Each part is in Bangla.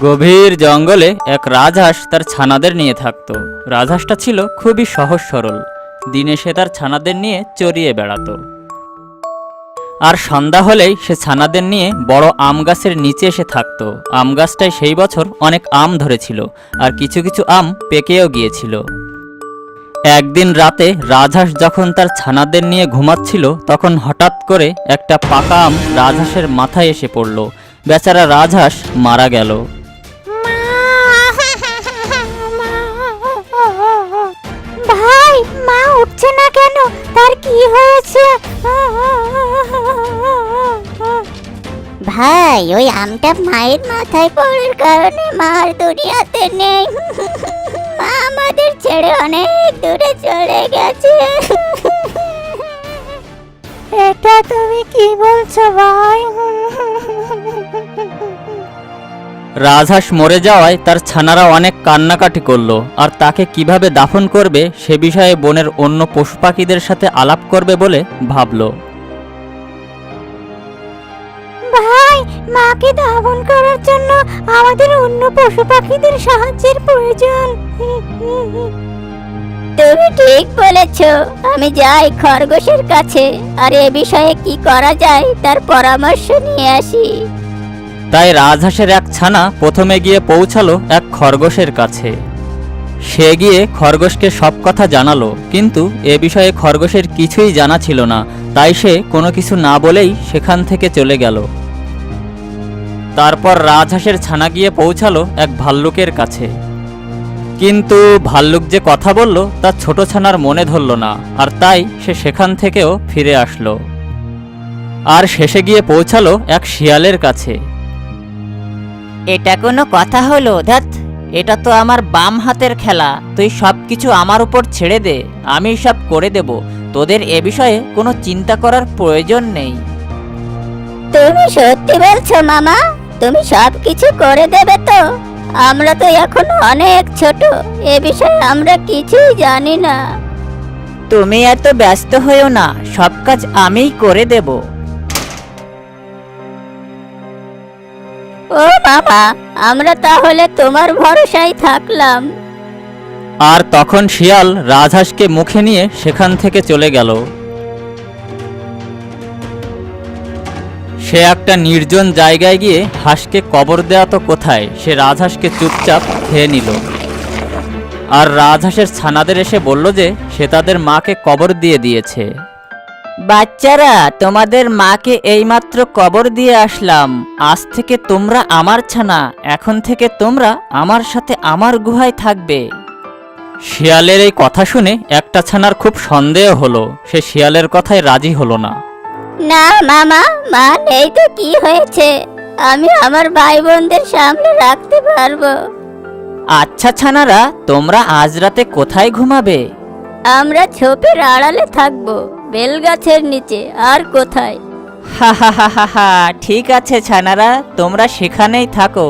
গভীর জঙ্গলে এক রাজহাঁস তার ছানাদের নিয়ে থাকত। রাজহাঁসটা ছিল খুবই সহজ সরল। দিনে সে তার ছানাদের নিয়ে চরিয়ে বেড়াতো। আর সন্ধ্যা হলেই সে ছানাদের নিয়ে বড় আম গাছের নিচে এসে থাকতো। আম গাছটায় সেই বছর অনেক আম ধরেছিল, আর কিছু কিছু আম পেকেও গিয়েছিল। একদিন রাতে রাজহাঁস যখন তার ছানাদের নিয়ে ঘুমাচ্ছিল, তখন হঠাৎ করে একটা পাকা আম রাজহাঁসের মাথায় এসে পড়ল। বেচারা রাজহাঁস মারা গেল। ভাই, মা উঠছে না কেন? তার কি হয়েছে? ভাই, ওই আমটা মায়ের মাথায় পড়ার কারণে মা আর দুনিয়াতে নেই। মা আমাদের ছেড়ে অনেক দূরে চলে গেছে। এটা তুমি কি বলছো ভাই? রাজহাঁস মরে যাওয়ায় তার ছানারা অনেক কান্নাকাটি করলো, আর তাকে কিভাবে দাফন করবে সে বিষয়ে বনের অন্য পশু পাখিদের সাথে আলাপ করবে বলে ভাবলো। ভাই, মাকে দাফন করার জন্য আমাদের অন্য পশু পাখিদের সাহায্যের প্রয়োজন। তুমি ঠিক বলেছ। আমি যাই খরগোশের কাছে, আর এ বিষয়ে কি করা যায় তার পরামর্শ নিয়ে আসি। তাই রাজহাঁসের এক ছানা প্রথমে গিয়ে পৌঁছালো এক খরগোশের কাছে। সে গিয়ে খরগোশকে সব কথা জানালো, কিন্তু এ বিষয়ে খরগোশের কিছুই জানা ছিল না। তাই সে কোনো কিছু না বলেই সেখান থেকে চলে গেল। তারপর রাজহাঁসের ছানা গিয়ে পৌঁছালো এক ভাল্লুকের কাছে, কিন্তু ভাল্লুক যে কথা বলল তা ছোট ছানার মনে ধরল না, আর তাই সে সেখান থেকেও ফিরে আসলো। আর শেষে গিয়ে পৌঁছালো এক শিয়ালের কাছে। এটা কোনো কথা হলো? ধ্যাৎ, এটা তো আমার বাম হাতের খেলা। তুই সব কিছু আমার উপর ছেড়ে দে, আমি সব করে দেব। তোদের এ বিষয়ে কোনো চিন্তা করার প্রয়োজন নেই। তুমি সত্যি বলছো মামা? তুমি সব কিছু করে দেবে তো? আমরা তো এখন অনেক ছোট, এ বিষয়ে আমরা কিছুই জানি না। তুমি এত ব্যস্ত হয়েও না, সব কাজ আমিই করে দেব। ও মামা, আমরা তাহলে তোমার ভরসায় থাকলাম। আর তখন শিয়াল রাজহাঁসকে মুখে নিয়ে সেখান থেকে চলে গেল। সে একটা নির্জন জায়গায় গিয়ে হাঁসকে কবর দেওয়া তো কোথায়, সে রাজহাঁসকে চুপচাপ খেয়ে নিল। আর রাজহাঁসের ছানাদের এসে বলল যে সে তাদের মাকে কবর দিয়ে দিয়েছে। বাচ্চারা, তোমাদের মাকে এইমাত্র কবর দিয়ে আসলাম। আজ থেকে তোমরা আমার ছানা। এখন থেকে তোমরা আমার সাথে আমার গুহায় থাকবে। শিয়ালের এই কথা শুনে একটা ছানার খুব সন্দেহ হলো। সে শিয়ালের কথায় রাজি হলো না। না মামা, মা নেই তো কি হয়েছে? আমি আমার ভাই বোনদের সামনে রাখতে পারবো। আচ্ছা ছানারা, তোমরা আজ রাতে কোথায় ঘুমাবে? আমরা ছোপের আড়ালে থাকবো, বেলগাছের নিচে। আর কোথায়? হা হা হা হা হা, ঠিক আছে ছানারা, তোমরা সেখানেই থাকো।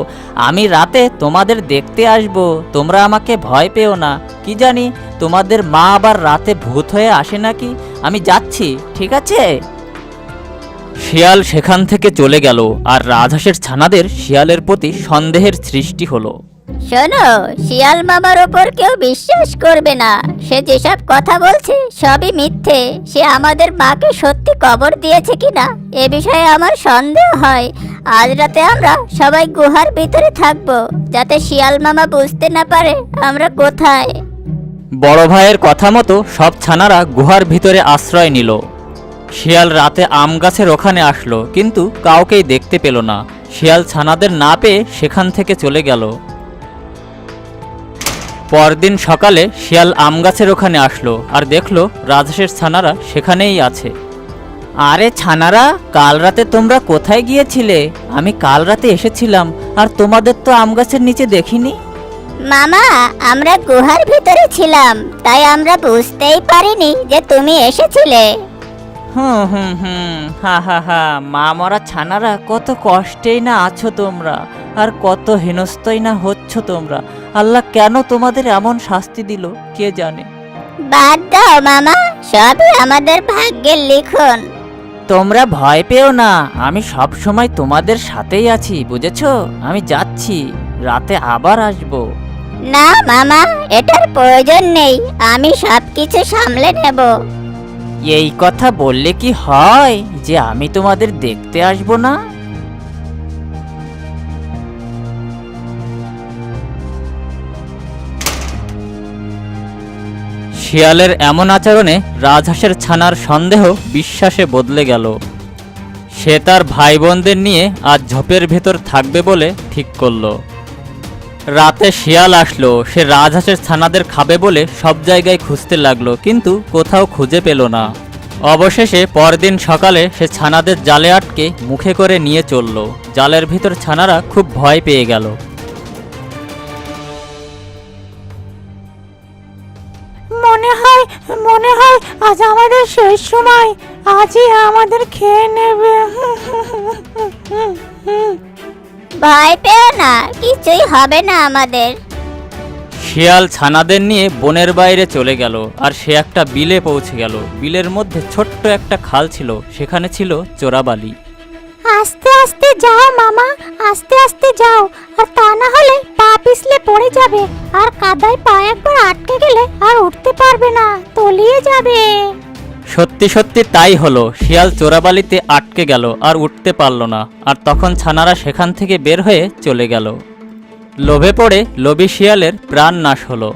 আমি রাতে তোমাদের দেখতে আসব। তোমরা আমাকে ভয় পেও না। কি জানি তোমাদের মা আবার রাতে ভূত হয়ে আসে নাকি। আমি যাচ্ছি, ঠিক আছে? শিয়াল সেখান থেকে চলে গেল, আর রাজহাঁসের ছানাদের শিয়ালের প্রতি সন্দেহের সৃষ্টি হলো। শোনো, শিয়াল মামার ওপর কেউ বিশ্বাস করবে না। সে যেসব কথা বলছে সবই মিথ্যে। সে আমাদের মাকে সত্যি কবর দিয়েছে কিনা এ বিষয়ে আমার সন্দেহ হয়। আজ রাতে আমরা সবাই গুহার ভিতরে থাকবো, যাতে শিয়াল মামা বুঝতে না পারে আমরা কোথায়। বড় ভাইয়ের কথা মতো সব ছানারা গুহার ভিতরে আশ্রয় নিল। শিয়াল রাতে আম গাছের ওখানে আসলো, কিন্তু কাউকেই দেখতে পেল না। শিয়াল ছানাদের না পেয়ে সেখান থেকে চলে গেল। পরদিন সকালে শিয়াল আম গাছের ওখানে আসলো, আর দেখলো রাজহাঁসের ছানারা সেখানেই আছে। আরে ছানারা, কাল রাতে তোমরা কোথায় গিয়েছিলে? আমি কাল রাতে এসেছিলাম, আর তোমাদের তো আম গাছের নিচে দেখিনি। মামা, আমরা গুহার ভিতরে ছিলাম, তাই আমরা বুঝতেই পারিনি যে তুমি এসেছিলে। হুম হুম হুম, হা হা হা, মা মরা ছানারা, কত কষ্টেই না আছো তোমরা, আর কত হেনস্তই না হচ্ছ তোমরা। আল্লাহ কেন তোমাদের এমন শাস্তি দিল কে জানে। বাদ দাও মামা, সবই আমাদের ভাগ্যের লিখন। তোমরা ভয় পেও না, আমি সব সময় তোমাদের সাথেই আছি, বুঝেছো? আমি যাচ্ছি। রাতে আবার আসবো। না মামা, এটার প্রয়োজন নেই, আমি সবকিছু সামলে নেব। এই কথা বললে কি হয় যে আমি তোমাদের দেখতে আসবো না? শিয়ালের এমন আচরণে রাজহাঁসের ছানার সন্দেহ বিশ্বাসে বদলে গেল। সে তার ভাই বোনদের নিয়ে আজ ঝোপের ভেতর থাকবে বলে ঠিক করলো। রাতে শিয়াল আসলো, সে রাজহাঁসের ছানাদের খাবে বলে সব জায়গায় খুঁজতে লাগলো, কিন্তু কোথাও খুঁজে পেল না। অবশেষে পরদিন সকালে সে ছানাদের জালে আটকে মুখে করে নিয়ে চলল। জালের ভিতর ছানারা খুব ভয় পেয়ে গেল। মনে হয় আজ আমাদের শেষ সময়, আজই আমাদের খেয়ে নেবে। ভয় পেও না, কিছুই হবে না আমাদের। শিয়াল ছানাদের নিয়ে বনের বাইরে চলে গেল, আর সে একটা বিলে পৌঁছে গেল। বিলের মধ্যে ছোট্ট একটা খাল ছিল, সেখানে ছিল চোরাবালি। আস্তে আস্তে যাও মামা, আস্তে আস্তে যাও, আর তা না হলে পা পিছলে পড়ে যাবে, আর কাদায় পা একবার আটকে গেলে আর উঠতে পারবে না, তলিয়ে যাবে। সত্যি সত্যি তাই হলো। শিয়াল চোরাবালিতে আটকে গেল আর উঠতে পারল না। আর তখন ছানারা সেখান থেকে বের হয়ে চলে গেল। লোভে পড়ে লোভী শিয়ালের প্রাণ নাশ হলো।